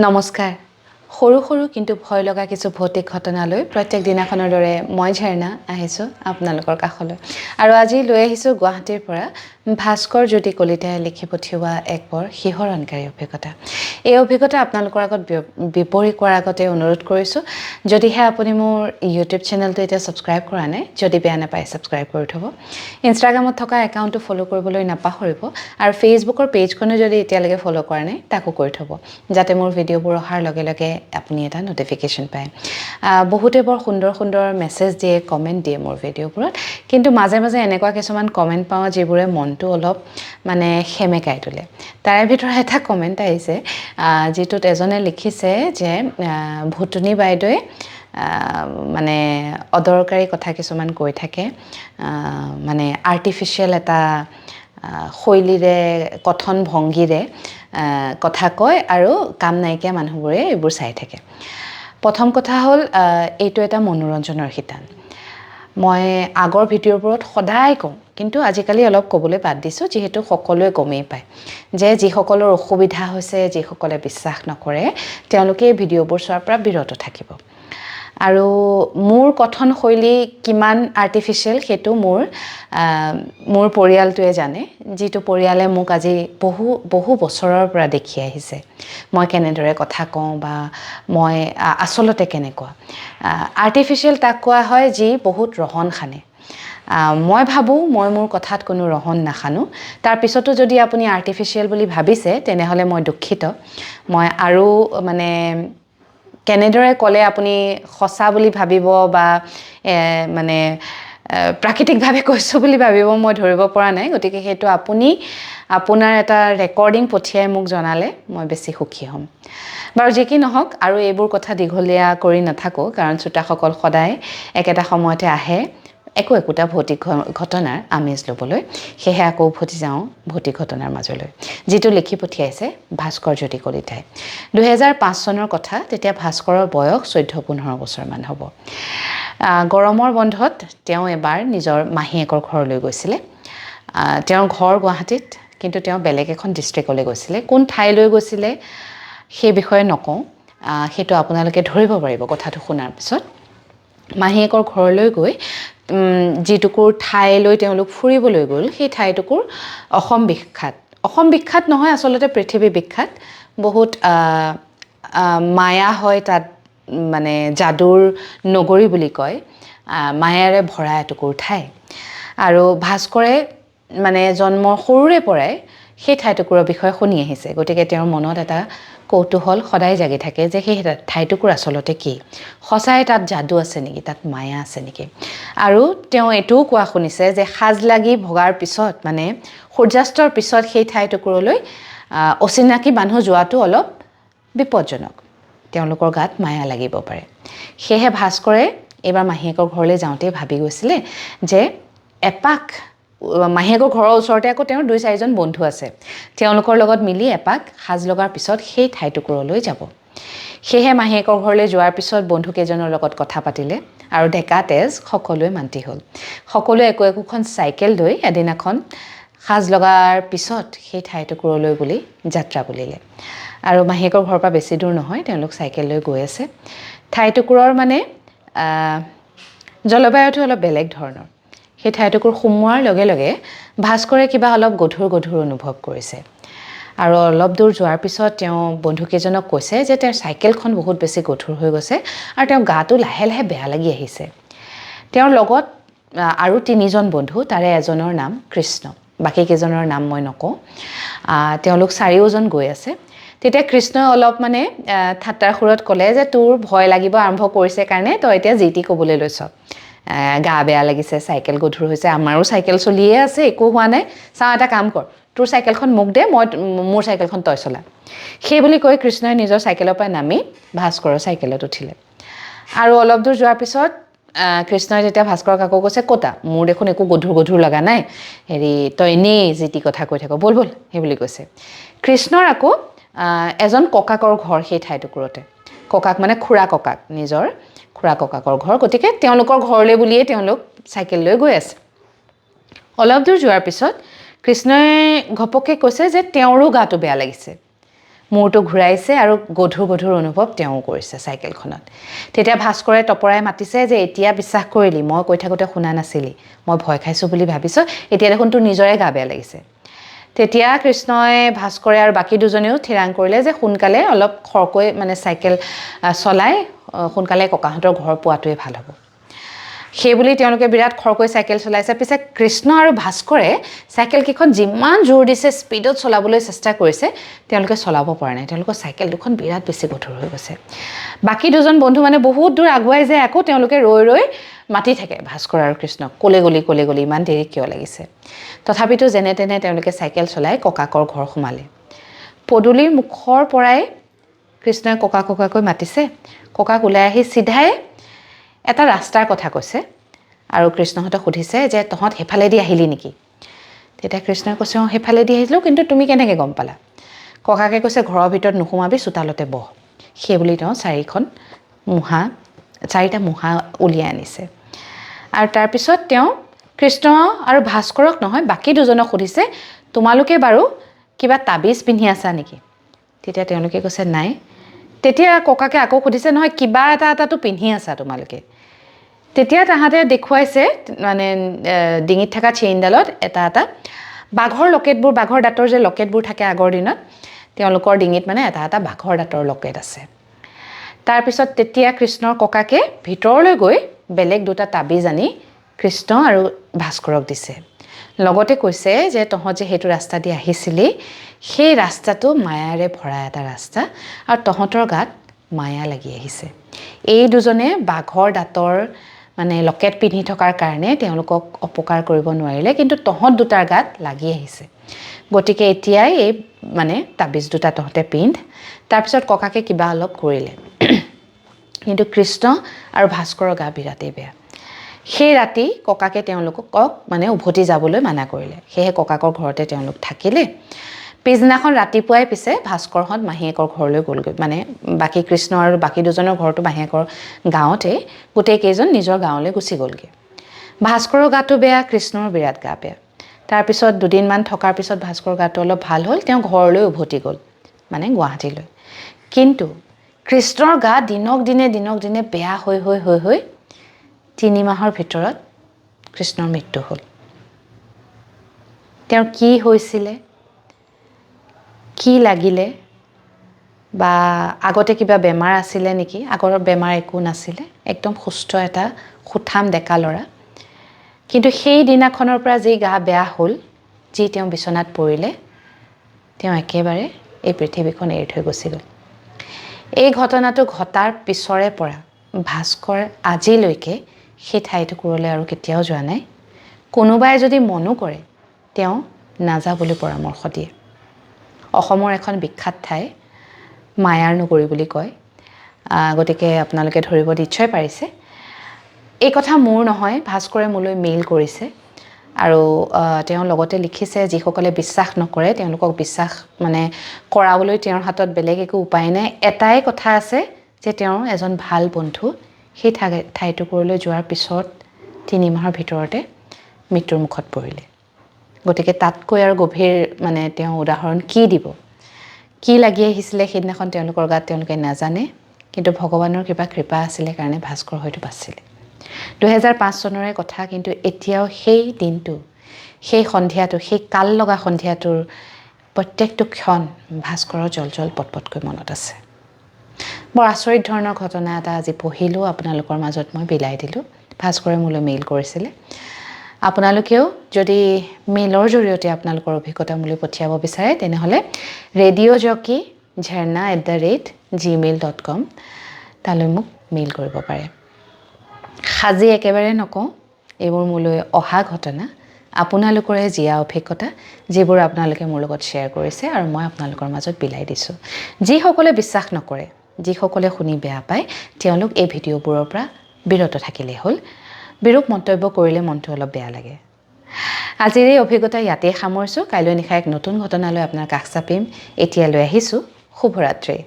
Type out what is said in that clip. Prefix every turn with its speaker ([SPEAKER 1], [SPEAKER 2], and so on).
[SPEAKER 1] নমস্কাৰ সৰু সৰু কিন্তু ভয় লগা কিছু ভৌতিক ঘটনালৈ প্ৰত্যেক দিনাখনৰ দৰে মই ঝৰ্ণা আহিছোঁ আপোনালোকৰ কাষলৈ আৰু আজি লৈ আহিছোঁ গুৱাহাটীৰ পৰা ভাস্কৰ জ্যোতি কলিতাই লিখি পঠিওৱা এক বৰ শিহৰণকাৰী অভিজ্ঞতা এই অভিজ্ঞতা আপোনালোকৰ আগত বিপৰীত কৰাৰ আগতে অনুৰোধ কৰিছোঁ যদিহে আপুনি মোৰ ইউটিউব চেনেলটো এতিয়া ছাবস্ক্ৰাইব কৰা নাই যদি বেয়া নাপায় ছাবস্ক্ৰাইব কৰি থ'ব ইনষ্টাগ্ৰামত থকা একাউণ্টটো ফ'ল' কৰিবলৈ নাপাহৰিব আৰু ফেচবুকৰ পেজখনো যদি এতিয়ালৈকে ফ'ল' কৰা নাই তাকো কৰি থ'ব যাতে মোৰ ভিডিঅ'বোৰ অহাৰ লগে লগে আপুনি এটা নটিফিকেশ্যন পায় বহুতে বৰ সুন্দৰ সুন্দৰ মেছেজ দিয়ে কমেণ্ট দিয়ে মোৰ ভিডিঅ'বোৰত কিন্তু মাজে মাজে এনেকুৱা কিছুমান কমেণ্ট পাওঁ যিবোৰে মনটো অলপ মানে সেমেকাই তোলে তাৰে ভিতৰত এটা কমেণ্ট আহিছে যিটোত এজনে লিখিছে যে ভুতুনি বাইদেৱে মানে অদৰকাৰী কথা কিছুমান কৈ থাকে মানে আৰ্টিফিচিয়েল এটা শৈলীৰে কথন ভংগীৰে কথা কয় আৰু কাম নাইকিয়া মানুহবোৰে এইবোৰ চাই থাকে প্ৰথম কথা হ'ল এইটো এটা মনোৰঞ্জনৰ শিতান মই আগৰ ভিডিঅ'বোৰত সদায় কওঁ কিন্তু আজিকালি অলপ ক'বলৈ বাদ দিছোঁ যিহেতু সকলোৱে গমেই পায় যে যিসকলৰ অসুবিধা হৈছে যিসকলে বিশ্বাস নকৰে তেওঁলোকে এই ভিডিঅ'বোৰ চোৱাৰ পৰা বিৰত থাকিব আৰু মোৰ কথন শৈলী কিমান আৰ্টিফিচিয়েল সেইটো মোৰ পৰিয়ালটোৱে জানে যিটো পৰিয়ালে মোক আজি বহু বছৰৰ পৰা দেখি আহিছে মই কেনেদৰে কথা কওঁ বা মই আচলতে কেনেকুৱা আৰ্টিফিচিয়েল তাক কোৱা হয় যি বহুত ৰহন খানে মই ভাবোঁ মই মোৰ কথাত কোনো ৰহন নাখানো তাৰপিছতো যদি আপুনি আৰ্টিফিচিয়েল বুলি ভাবিছে তেনেহ'লে মই দুখিত মই আৰু মানে কেনেদৰে ক'লে আপুনি সঁচা বুলি ভাবিব বা মানে প্ৰাকৃতিকভাৱে কৈছোঁ বুলি ভাবিব মই ধৰিব পৰা নাই গতিকে সেইটো আপুনি আপোনাৰ এটা ৰেকৰ্ডিং পঠিয়াই মোক জনালে মই বেছি সুখী হ'ম বাৰু যি কি নহওক আৰু এইবোৰ কথা দীঘলীয়া কৰি নাথাকোঁ কাৰণ শ্ৰোতাসকল সদায় একেটা সময়তে আহে একোটা ভৌতিক ঘটনাৰ আমেজ ল'বলৈ সেয়েহে আকৌ উভতি যাওঁ ভৌতিক ঘটনাৰ মাজলৈ যিটো লিখি পঠিয়াইছে ভাস্কৰ জ্যোতি কলিতাই 2005 চনৰ কথা তেতিয়া ভাস্কৰৰ বয়স 14-15 বছৰমান হ'ব গৰমৰ বন্ধত তেওঁ এবাৰ নিজৰ মাহীয়েকৰ ঘৰলৈ গৈছিলে তেওঁৰ ঘৰ গুৱাহাটীত কিন্তু তেওঁ বেলেগ এখন ডিষ্ট্ৰিক্টলৈ গৈছিলে কোন ঠাইলৈ গৈছিলে সেই বিষয়ে নকওঁ সেইটো আপোনালোকে ধৰিব পাৰিব কথাটো শুনাৰ পিছত মাহীয়েকৰ ঘৰলৈ গৈ যিটুকুৰ ঠাইলৈ তেওঁলোক ফুৰিবলৈ গ'ল সেই ঠাইটুকুৰ অসম বিখ্যাত নহয় আচলতে পৃথিৱী বিখ্যাত বহুত মায়া হয় তাত মানে যাদুৰ নগৰী বুলি কয় মায়াৰে ভৰা এটুকুৰ ঠাই আৰু ভাস্কৰে মানে জন্মৰ সৰুৰে পৰাই সেই ঠাইটুকুৰৰ বিষয়ে শুনি আহিছে গতিকে তেওঁৰ মনত এটা কৌতূহল সদায় জাগি থাকে যে সেই ঠাইটুকুৰ আচলতে কি সঁচাই তাত যাদু আছে নেকি তাত মায়া আছে নেকি আৰু তেওঁ এইটোও কোৱা শুনিছে যে সাজ লাগি ভগাৰ পিছত মানে সূৰ্যাস্তৰ পিছত সেই ঠাইটুকুৰলৈ অচিনাকি মানুহ যোৱাটো অলপ বিপদজনক তেওঁলোকৰ গাত মায়া লাগিব পাৰে সেয়েহে ভাস্কৰে এইবাৰ মাহীয়েকৰ ঘৰলৈ যাওঁতে ভাবি গৈছিলে যে এপাক মাহীয়েকৰ ঘৰৰ ওচৰতে আকৌ তেওঁৰ 2-4জন বন্ধু আছে তেওঁলোকৰ লগত মিলি এপাক সাজ লগাৰ পিছত সেই ঠাইটুকুৰলৈ যাব সেয়েহে মাহীয়েকৰ ঘৰলৈ যোৱাৰ পিছত বন্ধুকেইজনৰ লগত কথা পাতিলে আৰু ডেকা তেজ সকলোৱে মান্তি হ'ল সকলোৱে একোখন চাইকেল লৈ এদিনাখন সাজ লগাৰ পিছত সেই ঠাইটুকুৰলৈ বুলি যাত্ৰা বুলিলে আৰু মাহীয়েকৰ ঘৰৰ পৰা বেছি দূৰ নহয় তেওঁলোক চাইকেল লৈ গৈ আছে ঠাইটুকুৰৰ মানে জলবায়ুটো অলপ বেলেগ ধৰণৰ সেই ঠাইটুকুৰ সোমোৱাৰ লগে লগে ভাস্কৰে কিবা অলপ গধুৰ অনুভৱ কৰিছে আৰু অলপ দূৰ যোৱাৰ পিছত তেওঁ বন্ধুকেইজনক কৈছে যে তেওঁৰ চাইকেলখন বহুত বেছি গধুৰ হৈ গৈছে আৰু তেওঁৰ গাটো লাহে লাহে বেয়া লাগি আহিছে তেওঁৰ লগত আৰু 3জন বন্ধু তাৰে এজনৰ নাম কৃষ্ণ বাকীকেইজনৰ নাম মই নকওঁ তেওঁলোক 4জন গৈ আছে তেতিয়া কৃষ্ণই অলপ মানে ঠাট্টাৰ সুৰত ক'লে যে তোৰ ভয় লাগিব আৰম্ভ কৰিছে কাৰণে তই এতিয়া জিটি ক'বলৈ লৈছ গা বেয়া লাগিছে চাইকেল গধুৰ হৈছে আমাৰো চাইকেল চলিয়ে আছে একো হোৱা নাই চাওঁ এটা কাম কৰ তোৰ চাইকেলখন মোক দে মই মোৰ চাইকেলখন তই চলা সেই বুলি কৈ কৃষ্ণই নিজৰ চাইকেলৰ পৰা নামি ভাস্কৰৰ চাইকেলত উঠিলে আৰু অলপ দূৰ যোৱাৰ পিছত কৃষ্ণই যেতিয়া ভাস্কৰক আকৌ কৈছে ক'তা মোৰ দেখোন একো গধুৰ লগা নাই হেৰি তই এনেই জিটি কথা কৈ থাক বল সেই বুলি কৈছে কৃষ্ণৰ আকৌ এজন ককাকৰ ঘৰ সেই ঠাইটুকুৰতে ককাক মানে খুৰা ককাক নিজৰ খুৰা ককাকৰ ঘৰ গতিকে তেওঁলোকৰ ঘৰলৈ বুলিয়ে তেওঁলোক চাইকেল লৈ গৈ আছে অলপ দূৰ যোৱাৰ পিছত কৃষ্ণই ঘপককৈ কৈছে যে তেওঁৰো গাটো বেয়া লাগিছে মূৰটো ঘূৰাইছে আৰু গধুৰ গধুৰ অনুভৱ তেওঁ কৰিছে চাইকেলখনত তেতিয়া ভাস্কৰে তপৰাই মাতিছে যে এতিয়া বিশ্বাস কৰিলি মই কৈ থাকোঁতে শুনা নাছিলি মই ভয় খাইছোঁ বুলি ভাবিছ এতিয়া দেখোন তোৰ নিজৰে গা বেয়া লাগিছে তেতিয়া কৃষ্ণই ভাস্কৰে আৰু বাকী দুজনেও থিৰাং কৰিলে যে সোনকালে অলপ খৰকৈ মানে চাইকেল চলাই সোনকালে ককাহঁতৰ ঘৰ পোৱাটোৱে ভাল হ'ব সেইবুলি তেওঁলোকে বিৰাট খৰকৈ চাইকেল চলাইছে পিছে কৃষ্ণ আৰু ভাস্কৰে চাইকেলকেইখন যিমান জোৰ দিছে স্পীডত চলাবলৈ চেষ্টা কৰিছে তেওঁলোকে চলাব পৰা নাই তেওঁলোকৰ চাইকেল দুখন বিৰাট বেছি গধুৰ হৈ গৈছে বাকী দুজন বন্ধু মানে বহুত দূৰ আগুৱাই যায় আকৌ তেওঁলোকে ৰৈ ৰৈ মাতি থাকে ভাস্কৰ আৰু কৃষ্ণক কলে গলি ইমান দেৰি কিয় লাগিছে তথাপিতো যেনে তেনে তেওঁলোকে চাইকেল চলাই ককাকৰ ঘৰ সোমালে পদূলিৰ মুখৰ পৰাই কৃষ্ণই ককাকৈ মাতিছে ককাক ওলাই আহি চিধাই এটা ৰাস্তাৰ কথা কৈছে আৰু কৃষ্ণহঁতক সুধিছে যে তহঁত হেফালেদি আহিলি নেকি তেতিয়া কৃষ্ণই কৈছে হেফালেদি আহিলোঁ কিন্তু তুমি কেনেকৈ গম পালা ককাকে কৈছে ঘৰৰ ভিতৰত নোসোমাবি চোতালতে বহ সেইবুলি তেওঁ চাৰিটা মুহা উলিয়াই আনিছে আৰু তাৰপিছত তেওঁ কৃষ্ণ আৰু ভাস্কৰক নহয় বাকী দুজনক সুধিছে তোমালোকে বাৰু কিবা তাবিজ পিন্ধি আছা নেকি তেতিয়া তেওঁলোকে কৈছে নাই তেতিয়া ককাকে আকৌ সুধিছে নহয় কিবা এটাতো পিন্ধি আছা তোমালোকে তেতিয়া তাহাঁতে দেখুৱাইছে মানে ডিঙিত থকা চেইনডালত এটা বাঘৰ লকেটবোৰ বাঘৰ দাঁতৰ যে লকেটবোৰ থাকে আগৰ দিনত তেওঁলোকৰ ডিঙিত মানে এটা বাঘৰ দাঁতৰ লকেট আছে তাৰপিছত তেতিয়া কৃষ্ণৰ ককাকে ভিতৰলৈ গৈ বেলেগ দুটা তাবিজ আনি কৃষ্ণ আৰু ভাস্কৰক দিছে লগতে কৈছে যে তহঁত যে সেইটো ৰাস্তা দি আহিছিলি সেই ৰাস্তাটো মায়াৰে ভৰা এটা ৰাস্তা আৰু তহঁতৰ গাত মায়া লাগি আহিছে এই দুজনে বাঘৰ দাঁতৰ মানে লকেট পিন্ধি থকাৰ কাৰণে তেওঁলোকক অপকাৰ কৰিব নোৱাৰিলে কিন্তু তহঁত দুটাৰ গাত লাগি আহিছে গতিকে এতিয়াই এই মানে তাবিজ দুটা তহঁতে পিন্ধ তাৰপিছত ককাকে কিবা অলপ কৰিলে কিন্তু কৃষ্ণ আৰু ভাস্কৰৰ গা বিৰাটেই বেয়া সেই ৰাতি ককাকে তেওঁলোকক মানে উভতি যাবলৈ মানা কৰিলে সেয়ে ককাকৰ ঘৰতে তেওঁলোক থাকিলে পিছদিনাখন ৰাতিপুৱাই পিছে ভাস্কৰহঁত মাহীয়েকৰ ঘৰলৈ গ'লগৈ মানে বাকী কৃষ্ণ আৰু বাকী দুজনৰ ঘৰটো মাহীয়েকৰ গাঁৱতে গোটেই কেইজন নিজৰ গাঁৱলৈ গুচি গ'লগৈ ভাস্কৰৰ গাটো বেয়া কৃষ্ণৰ বিৰাট গা বেয়া তাৰপিছত দুদিনমান থকাৰ পিছত ভাস্কৰৰ গাটো অলপ ভাল হ'ল তেওঁ ঘৰলৈ উভতি গ'ল মানে গুৱাহাটীলৈ কিন্তু কৃষ্ণৰ গা দিনক দিনে বেয়া হৈ 3 মাহৰ ভিতৰত কৃষ্ণৰ মৃত্যু হ'ল তেওঁৰ কি হৈছিলে কি লাগিলে বা আগতে কিবা বেমাৰ আছিলে নেকি আগৰ বেমাৰ একো নাছিলে একদম সুস্থ এটা সুঠাম ডেকা ল'ৰা কিন্তু সেই দিনাখনৰ পৰা যি গা বেয়া হ'ল যি তেওঁ বিচনাত পৰিলে তেওঁ একেবাৰে এই পৃথিৱীখন এৰি থৈ গুচি গ'ল এই ঘটনাটো ঘটাৰ পিছৰে পৰা ভাস্কৰ আজিলৈকে সেই ঠাইটুকুৰলৈ আৰু কেতিয়াও যোৱা নাই কোনোবাই যদি মনো কৰে তেওঁ নাযাবলৈ পৰামৰ্শ দিয়ে অসমৰ এখন বিখ্যাত ঠাই মায়াৰ নগৰী বুলি কয় গতিকে আপোনালোকে ধৰিব নিশ্চয় পাৰিছে এই কথা মোৰ নহয় ভাস্কৰে মোলৈ মেইল কৰিছে আৰু তেওঁ লগতে লিখিছে যিসকলে বিশ্বাস নকৰে তেওঁলোকক বিশ্বাস মানে কৰাবলৈ তেওঁৰ হাতত বেলেগ একো উপায় নাই এটাই কথা আছে যে তেওঁ এজন ভাল বন্ধু সেই ঠাইটুকুৰলৈ যোৱাৰ পিছত 3 মাহৰ ভিতৰতে মৃত্যুৰ মুখত পৰিলে গতিকে তাতকৈ আৰু গভীৰ মানে তেওঁ উদাহৰণ কি দিব কি লাগি আহিছিলে সেইদিনাখন তেওঁলোকৰ গাত তেওঁলোকে নাজানে কিন্তু ভগৱানৰ কৃপা আছিলে কাৰণে ভাস্কৰ হয়তো বাচিলে 2005 চনৰে কথা কিন্তু এতিয়াও সেই দিনটো সেই সন্ধিয়াটো সেই কাল লগা সন্ধিয়াটোৰ প্ৰত্যেকটো ক্ষণ ভাস্কৰৰ জল পটকৈ মনত আছে বৰ আচৰিত ধৰণৰ ঘটনা এটা আজি পঢ়িলোঁ আপোনালোকৰ মাজত মই বিলাই দিলোঁ ভাস্কৰে মোলৈ মেইল কৰিছিলে আপোনালোকেও যদি মেইলৰ জৰিয়তে আপোনালোকৰ অভিজ্ঞতা মোলৈ পঠিয়াব বিচাৰে তেনেহ'লে radiojockeygmail.com তালৈ মোক মেইল কৰিব পাৰে সাজি একেবাৰে নকওঁ এইবোৰ মোলৈ অহা ঘটনা আপোনালোকৰে জীয়া অভিজ্ঞতা যিবোৰ আপোনালোকে মোৰ লগত শ্বেয়াৰ কৰিছে আৰু মই আপোনালোকৰ মাজত বিলাই দিছোঁ যিসকলে বিশ্বাস নকৰে যিসকলে শুনি বেয়া পায় তেওঁলোক এই ভিডিঅ'বোৰৰ পৰা বিৰত থাকিলেই হ'ল বিৰূপ মন্তব্য কৰিলে মনটো অলপ বেয়া লাগে আজিৰ এই অভিজ্ঞতা ইয়াতে সামৰিছোঁ কাইলৈ নিশা এক নতুন ঘটনালৈ আপোনাৰ কাষ চাপিম এতিয়ালৈ আহিছোঁ শুভৰাত্ৰি